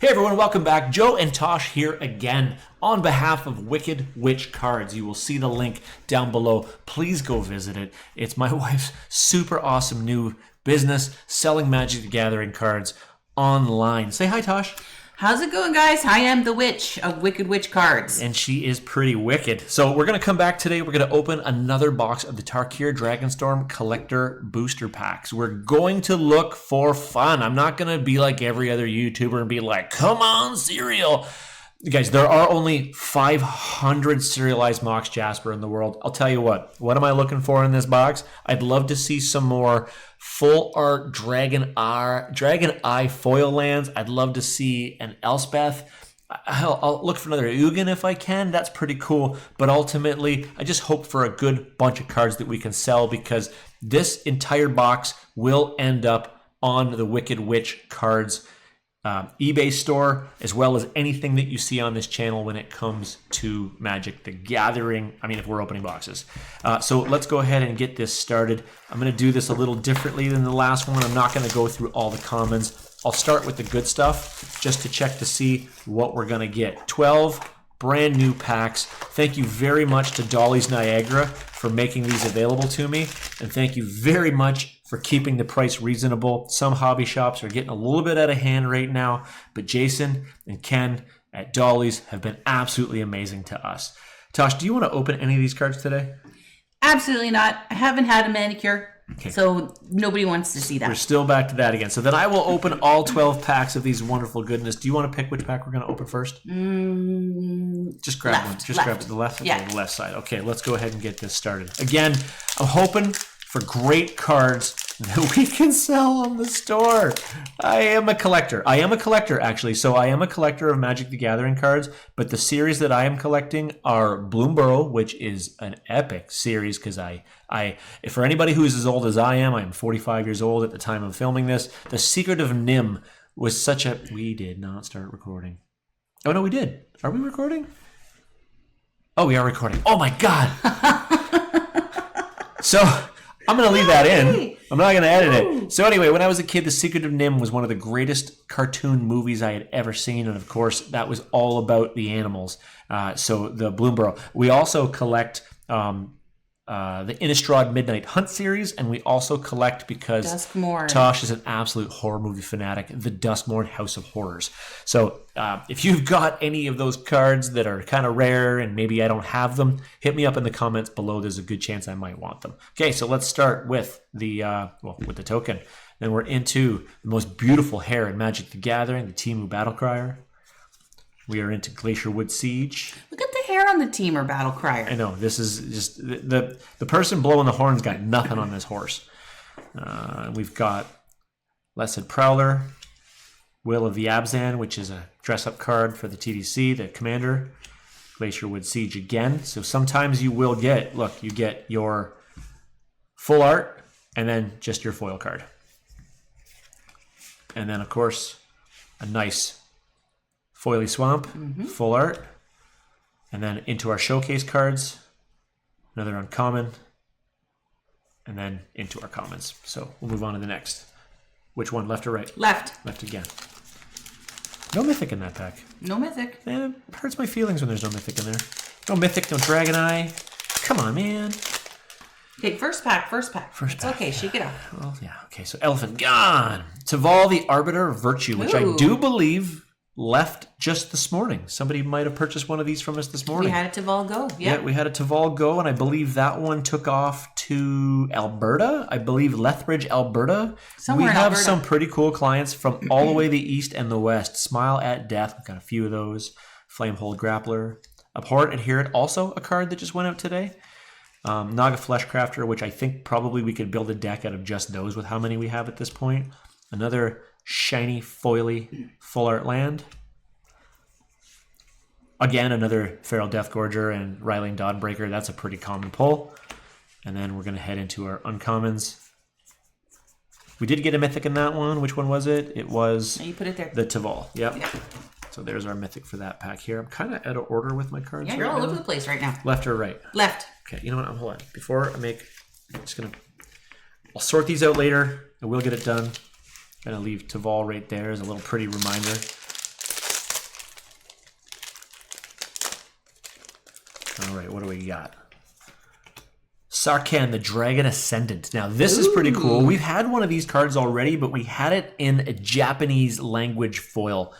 Hey everyone, welcome back. Joe and Tosh here again on behalf of Wicked Witch Cards. You will see the link down below. Please go visit it. It's my wife's super awesome new business selling Magic the Gathering cards online. Say hi, Tosh. How's it going, guys? I am the witch of Wicked Witch Cards. And she is pretty wicked. So we're going to come back today. We're going to open another box of the Tarkir Dragonstorm Collector Booster Packs. We're going to look for fun. I'm not going to be like every other YouTuber and be like, come on, cereal. Guys, there are only 500 serialized Mox Jasper in the world. I'll tell you what am I looking for in this box? I'd love to see some more full art Dragon Eye foil lands. I'd love to see an Elspeth. I'll look for another Ugin if I can. That's pretty cool. But ultimately, I just hope for a good bunch of cards that we can sell because this entire box will end up on the Wicked Witch Cards eBay store, as well as anything that you see on this channel when it comes to Magic the Gathering. I mean, if we're opening boxes. So let's go ahead and get this started. I'm going to do this a little differently than the last one. I'm not going to go through all the commons. I'll start with the good stuff just to check to see what we're going to get. 12 brand new packs. Thank you very much to Dolly's Niagara for making these available to me. And thank you very much for keeping the price reasonable. Some hobby shops are getting a little bit out of hand right now, but Jason and Ken at Dolly's have been absolutely amazing to us. Tosh, do you want to open any of these cards today? Absolutely not. I haven't had a manicure, so nobody wants to see that. We're still back to that again. So then I will open all 12 packs of these wonderful goodness. Do you want to pick which pack we're going to open first? Just grab one. Just grab the left. Okay, the left side. Okay, let's go ahead and get this started. Again, I'm hoping for great cards that we can sell on the store. I am a collector, actually. So I am a collector of Magic the Gathering cards, but the series that I am collecting are Bloomburrow, which is an epic series because for anybody who is as old as I am 45 years old at the time of filming this. The Secret of Nim was such a... We did not start recording. Oh, no, we did. Are we recording? Oh, we are recording. Oh, my God. So... I'm going to leave that in. I'm not going to edit it. So anyway, when I was a kid, The Secret of Nim was one of the greatest cartoon movies I had ever seen. And of course, that was all about the animals. So the Bloomburrow. We also collect the Innistrad Midnight Hunt series. And we also collect, because Duskmourn. Tosh is an absolute horror movie fanatic, the Duskmourn House of Horrors. So if you've got any of those cards that are kind of rare and maybe I don't have them, hit me up in the comments below. There's a good chance I might want them. Okay, so let's start with the token. Then we're into the most beautiful hair in Magic the Gathering, the Timu Battlecrier. We are into Glacierwood Siege. Look at the hair on the Teamer Battle Crier. I know, this is just... The person blowing the horn's got nothing on this horse. We've got Blessed Prowler, Will of the Abzan, which is a dress-up card for the TDC, the commander. Glacierwood Siege again. So sometimes you will get... Look, you get your full art and then just your foil card. And then, of course, a nice... Foily Swamp, full art. And then into our showcase cards, another uncommon. And then into our commons. So we'll move on to the next. Which one, left or right? Left. Left again. No mythic in that pack. No mythic. It hurts my feelings when there's no mythic in there. No mythic, no Dragon Eye. Come on, man. Okay, first pack. It's pack. Okay, shake it up. Well, yeah, okay. So Elephant gone. Taval, the Arbiter of Virtue, which I do believe... left just this morning. Somebody might have purchased one of these from us this morning. We had a Taval go. Yeah, we had a Taval go, and I believe that one took off to Alberta. I believe Lethbridge, Alberta. Somewhere we have Alberta. some pretty cool clients from all the way the east and the west. Smile at Death. We've got a few of those. Flamehold Grappler. Abhorrent Adherent, also a card that just went out today. Naga Fleshcrafter, which I think probably we could build a deck out of just those with how many we have at this point. Another shiny, foily, full art land. Again, another Feral Deathgorger and Ryling Dawnbreaker. That's a pretty common pull. And then we're going to head into our uncommons. We did get a mythic in that one. Which one was it? It was you put it there. The Taval. Yep. So there's our mythic for that pack here. I'm kind of out of order with my cards. Yeah, you're all over the place right now. Left or right? Left. Okay, you know what? Hold on. Before I make... I'll sort these out later. I will get it done. Gonna leave Taval right there as a little pretty reminder. All right, what do we got? Sarkhan, the Dragon Ascendant. Now, this is pretty cool. We've had one of these cards already, but we had it in a Japanese language foil,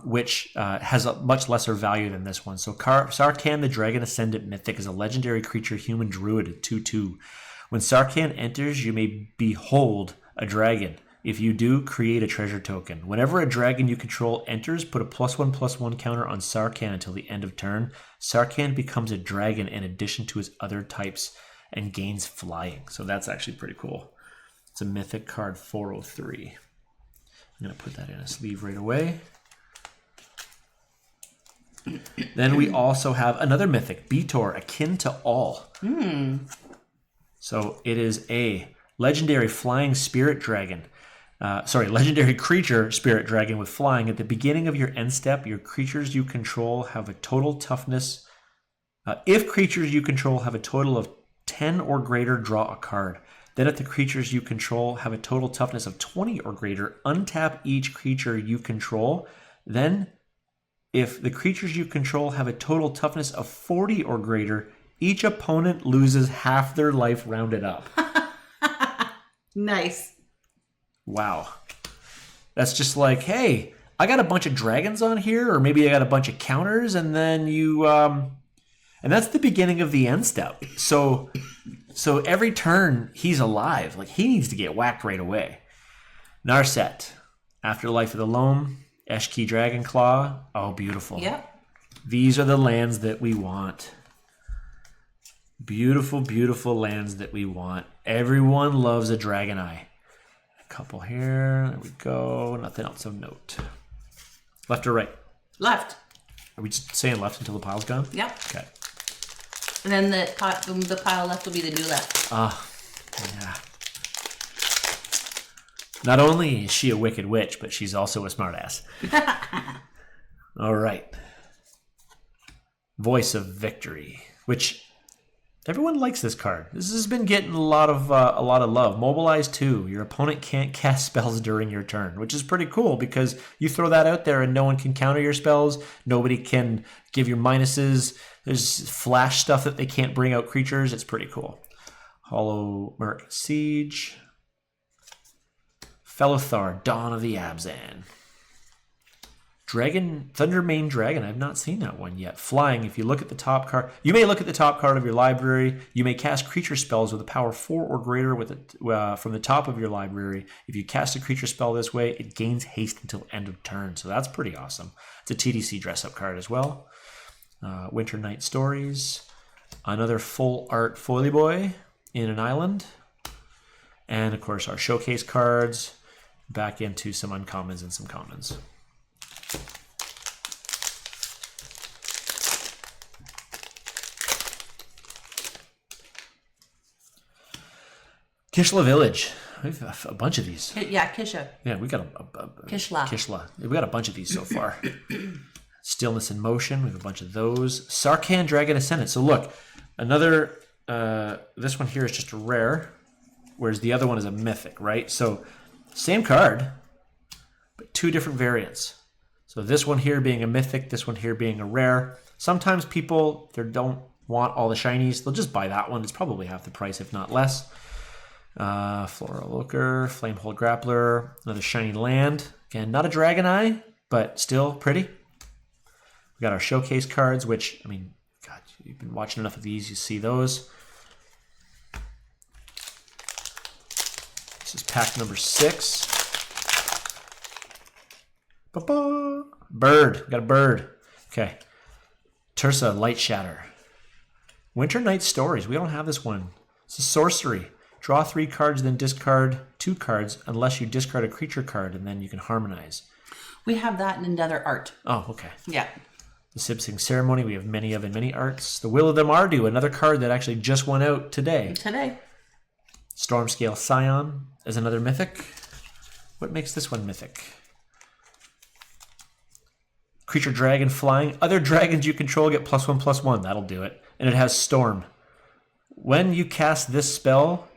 which has a much lesser value than this one. So Sarkhan, the Dragon Ascendant Mythic, is a legendary creature, human druid at 2/2. When Sarkhan enters, you may behold a dragon. If you do, create a treasure token. Whenever a dragon you control enters, put a +1/+1 counter on Sarkhan until the end of turn. Sarkhan becomes a dragon in addition to his other types and gains flying. So that's actually pretty cool. It's a mythic card, 403. I'm going to put that in a sleeve right away. Then we also have another mythic, Beator, Akin to All. So it is a legendary flying spirit dragon. Legendary creature spirit dragon with flying. At the beginning of your end step, your creatures you control have a total toughness. If creatures you control have a total of 10 or greater, draw a card. Then if the creatures you control have a total toughness of 20 or greater, untap each creature you control. Then if the creatures you control have a total toughness of 40 or greater, each opponent loses half their life rounded up. Nice. Wow. That's just like, hey, I got a bunch of dragons on here, or maybe I got a bunch of counters, and then you and that's the beginning of the end step. So every turn he's alive. Like, he needs to get whacked right away. Narset, Afterlife of the Loam, Eshki Dragonclaw. Oh, beautiful. Yep. These are the lands that we want. Beautiful, beautiful lands that we want. Everyone loves a Dragon Eye. A couple here. There we go. Nothing else of note. Left or right? Left. Are we just saying left until the pile's gone? Yep. Okay. And then the pile left will be the new left. Yeah. Not only is she a wicked witch, but she's also a smartass. All right. Voice of Victory, which everyone likes this card. This has been getting a lot of love. Mobilize 2. Your opponent can't cast spells during your turn, which is pretty cool because you throw that out there and no one can counter your spells. Nobody can give you minuses. There's flash stuff that they can't bring out creatures. It's pretty cool. Hollow Merc Siege. Fellothar, Dawn of the Abzan. Thundermane Dragon. I've not seen that one yet. Flying. If you look at the top card, you may look at the top card of your library. You may cast creature spells with a power 4 or greater from the top of your library. If you cast a creature spell this way, it gains haste until end of turn. So that's pretty awesome. It's a TDC dress-up card as well. Winter Night Stories. Another full art Foily Boy in an island. And of course our showcase cards. Back into some uncommons and some commons. Kishla Village. We've got a bunch of these. Yeah, Kisha. Yeah, we got a Kishla. We got a bunch of these so far. Stillness in Motion. We have a bunch of those. Sarkhan, Dragon Ascendant. So look, another. This one here is just a rare, whereas the other one is a mythic, right? So same card, but 2 different variants. So this one here being a mythic, this one here being a rare. Sometimes people don't want all the shinies. They'll just buy that one. It's probably half the price, if not less. Floral Looker, Flamehold Grappler, another shiny land. Again, not a Dragon Eye, but still pretty. We got our showcase cards, which, I mean, God, you've been watching enough of these, you see those. This is pack number 6. Ba-ba. Bird. We got a bird. Okay. Tursa, Light Shatter. Winter Night Stories. We don't have this one. It's a sorcery. Draw 3 cards, then discard 2 cards unless you discard a creature card, and then you can harmonize. We have that in another art. Oh, okay. Yeah. The Sibsing Ceremony. We have many of in many arts. The Will of the Mardu. Another card that actually just went out today. Stormscale Scion is another mythic. What makes this one mythic? Creature Dragon Flying. Other dragons you control get +1/+1. That'll do it. And it has Storm. When you cast this spell,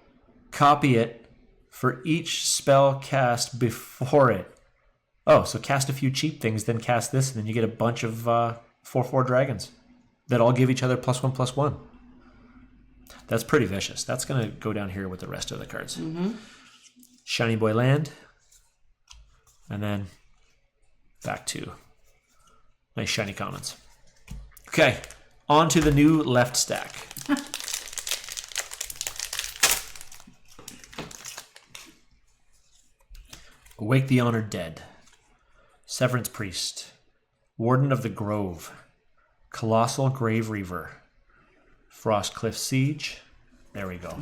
copy it for each spell cast before it. Oh, so cast a few cheap things, then cast this, and then you get a bunch of 4/4 dragons. that all give each other +1/+1. That's pretty vicious. That's going to go down here with the rest of the cards. Shiny Boy Land. And then back to nice shiny commons. Okay, on to the new left stack. Awake the Honored Dead. Severance Priest. Warden of the Grove. Colossal Grave Reaver. Frostcliff Siege. There we go.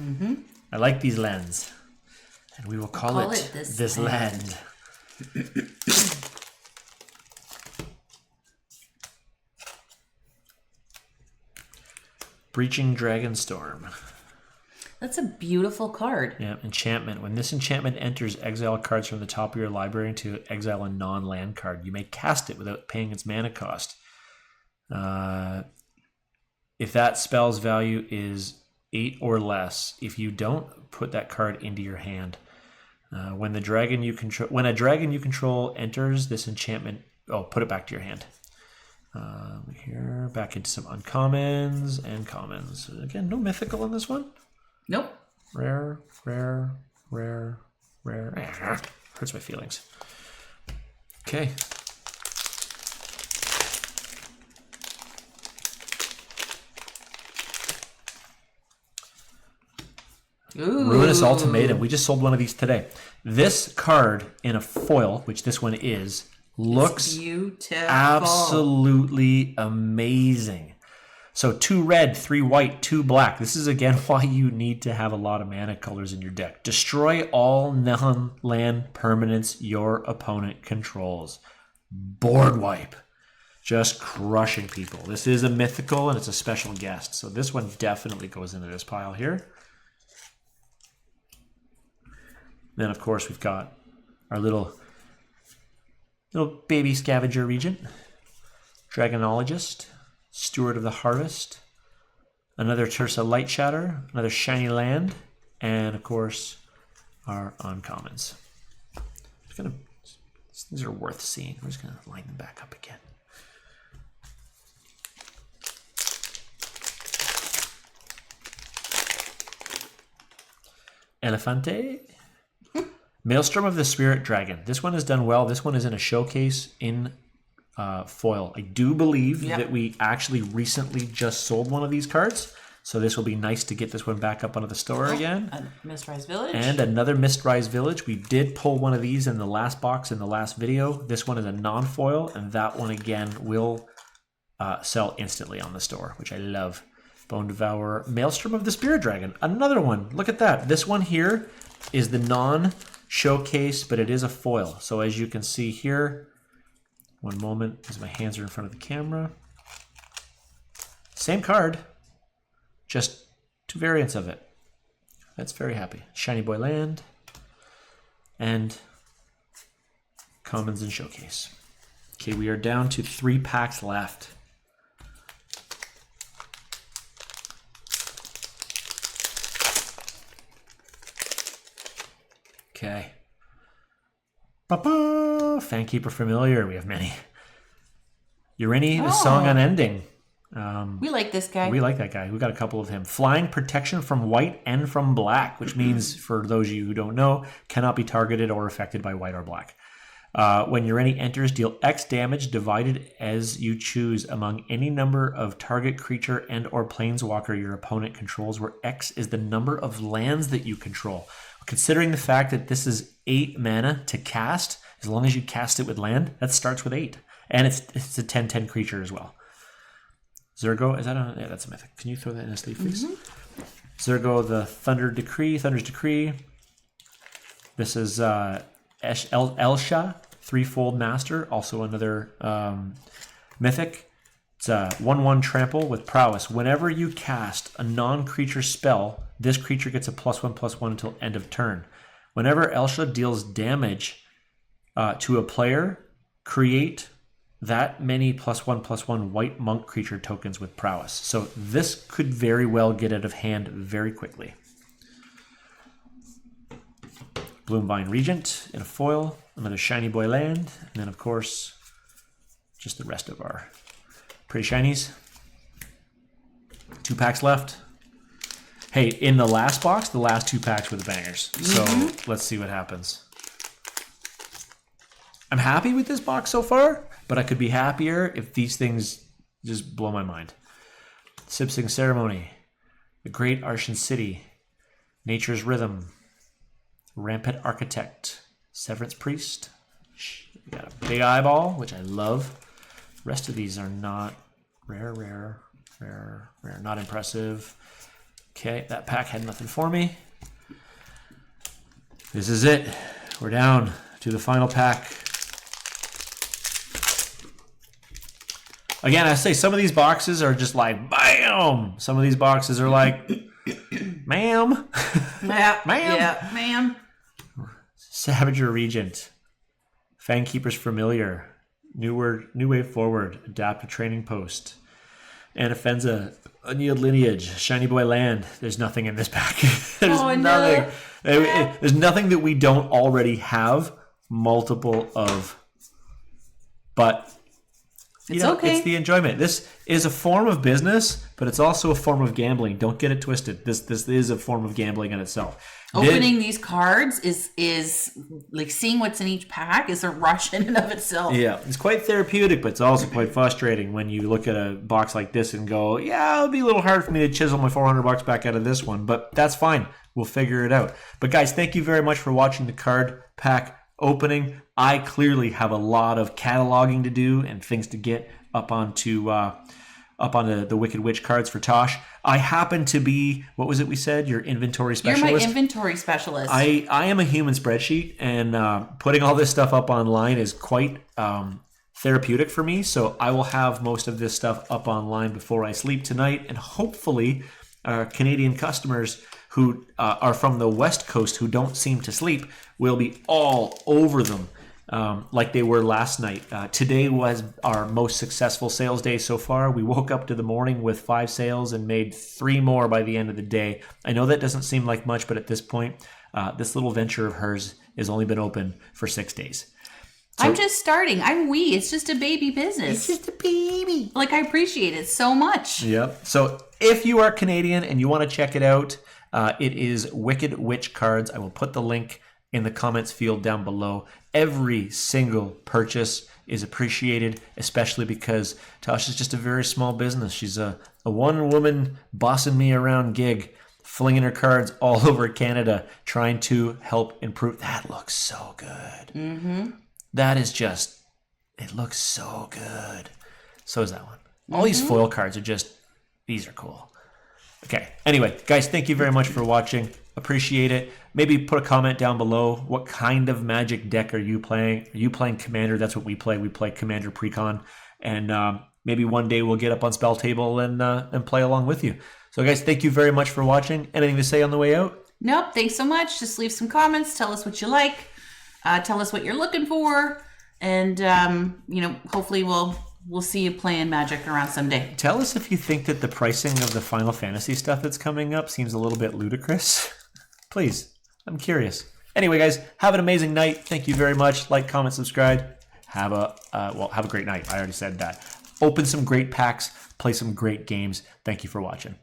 I like these lands. And we will call it this land. Breaching Dragonstorm. That's a beautiful card. Yeah, enchantment. When this enchantment enters, exile cards from the top of your library to exile a non-land card. You may cast it without paying its mana cost. If that spell's value is 8 or less, if you don't, put that card into your hand. When a dragon you control enters this enchantment, put it back to your hand. Here, back into some uncommons and commons. Again, no mythical in this one. Nope. Rare. Hurts my feelings. Okay. Ooh. Ruinous Ultimatum. We just sold one of these today. This card in a foil, which this one is, looks beautiful. Absolutely amazing. So 2 red, 3 white, 2 black. This is again why you need to have a lot of mana colors in your deck. Destroy all non-land permanents your opponent controls. Board wipe. Just crushing people. This is a mythical and it's a special guest. So this one definitely goes into this pile here. Then of course we've got our little baby scavenger regent. Dragonologist. Steward of the Harvest, another Tersa Light Shatter, another Shiny Land, and of course our uncommons. These are worth seeing. We're just going to line them back up again. Elefante. Maelstrom of the Spirit Dragon. This one is done well. This one is in a showcase in foil. I do believe that we actually recently just sold one of these cards, so this will be nice to get this one back up onto the store again. A Mistrise Village. And another Mistrise Village. We did pull one of these in the last box in the last video. This one is a non-foil, and that one again will sell instantly on the store, which I love. Bone Devourer. Maelstrom of the Spirit Dragon. Another one. Look at that. This one here is the non-showcase, but it is a foil. So as you can see here, one moment, as my hands are in front of the camera. Same card, just 2 variants of it. That's very happy. Shiny Boy Land and commons and showcase. Okay, we are down to 3 packs left. Okay. Fankeeper Familiar. We have many. Urini, the Song Unending. We like this guy. We like that guy. We got a couple of him. Flying Protection from white and from black, which means, for those of you who don't know, cannot be targeted or affected by white or black. When Urini enters, deal X damage divided as you choose among any number of target creature and or planeswalker your opponent controls, where X is the number of lands that you control. Considering the fact that this is 8 mana to cast, as long as you cast it with land, that starts with 8. And it's a 10/10 creature as well. Zergo, is that a... Yeah, that's a mythic. Can you throw that in a sleeve, please? Zergo, the Thunder's Decree. This is Elsha, Threefold Master, also another mythic. It's a 1/1 trample with prowess. Whenever you cast a non-creature spell, this creature gets a +1/+1 until end of turn. Whenever Elsha deals damage to a player, create that many +1/+1 white monk creature tokens with prowess. So this could very well get out of hand very quickly. Bloomvine Regent in a foil, another Shiny Boy Land, and then of course, just the rest of our pretty shinies. 2 packs left. Hey, in the last box, the last 2 packs were the bangers. So let's see what happens. I'm happy with this box so far, but I could be happier if these things just blow my mind. Sipsing Ceremony, The Great Arshan City, Nature's Rhythm, Rampant Architect, Severance Priest. We got a Big Eyeball, which I love. The rest of these are not rare, not impressive. Okay, that pack had nothing for me. This is it. We're down to the final pack. Again, I say some of these boxes are just like, bam! Some of these boxes are like, ma'am. Yeah, ma'am. Yeah, ma'am. Savager Regent. Fangkeeper's Familiar. New Wave Forward. Adaptive Training Post. Anafenza. Annealed Lineage. Shiny Boy Land. There's nothing in this pack. There's nothing. No. There's nothing that we don't already have multiple of. But It's okay. It's the enjoyment. This is a form of business, but it's also a form of gambling. Don't get it twisted. This is a form of gambling in itself. Opening these cards is like seeing what's in each pack is a rush in and of itself. Yeah, it's quite therapeutic, but it's also quite frustrating when you look at a box like this and go, yeah, it'll be a little hard for me to chisel my $400 back out of this one, but that's fine. We'll figure it out. But guys, thank you very much for watching the card pack opening. I clearly have a lot of cataloging to do and things to get up onto the Wicked Witch cards for Tosh. I happen to be, what was it we said? Your inventory specialist? You're my inventory specialist. I am a human spreadsheet, and putting all this stuff up online is quite therapeutic for me. So I will have most of this stuff up online before I sleep tonight, and hopefully Canadian customers who are from the West Coast who don't seem to sleep will be all over them like they were last night. Today was our most successful sales day so far. We woke up to the morning with 5 sales and made 3 more by the end of the day. I know that doesn't seem like much, but at this point, this little venture of hers has only been open for 6 days. So, I'm just starting. I'm wee. It's just a baby business. It's just a baby. Like, I appreciate it so much. Yep. So if you are Canadian and you want to check it out, it is Wicked Witch Cards. I will put the link in the comments field down below. Every single purchase is appreciated, especially because Tosh is just a very small business. She's a one-woman bossing me around gig, flinging her cards all over Canada, trying to help improve. That looks so good. Mm-hmm. That is just, it looks so good. So is that one. All these foil cards are just, these are cool. Okay. Anyway, guys, thank you very much for watching. Appreciate it. Maybe put a comment down below. What kind of Magic deck are you playing? Are you playing Commander? That's what we play. We play Commander Precon. And maybe one day we'll get up on Spell Table and play along with you. So, guys, thank you very much for watching. Anything to say on the way out? Nope. Thanks so much. Just leave some comments. Tell us what you like. Tell us what you're looking for. And, hopefully we'll see you playing Magic around someday. Tell us if you think that the pricing of the Final Fantasy stuff that's coming up seems a little bit ludicrous. Please, I'm curious. Anyway, guys, have an amazing night. Thank you very much. Like, comment, subscribe. Have a great night. I already said that. Open some great packs. Play some great games. Thank you for watching.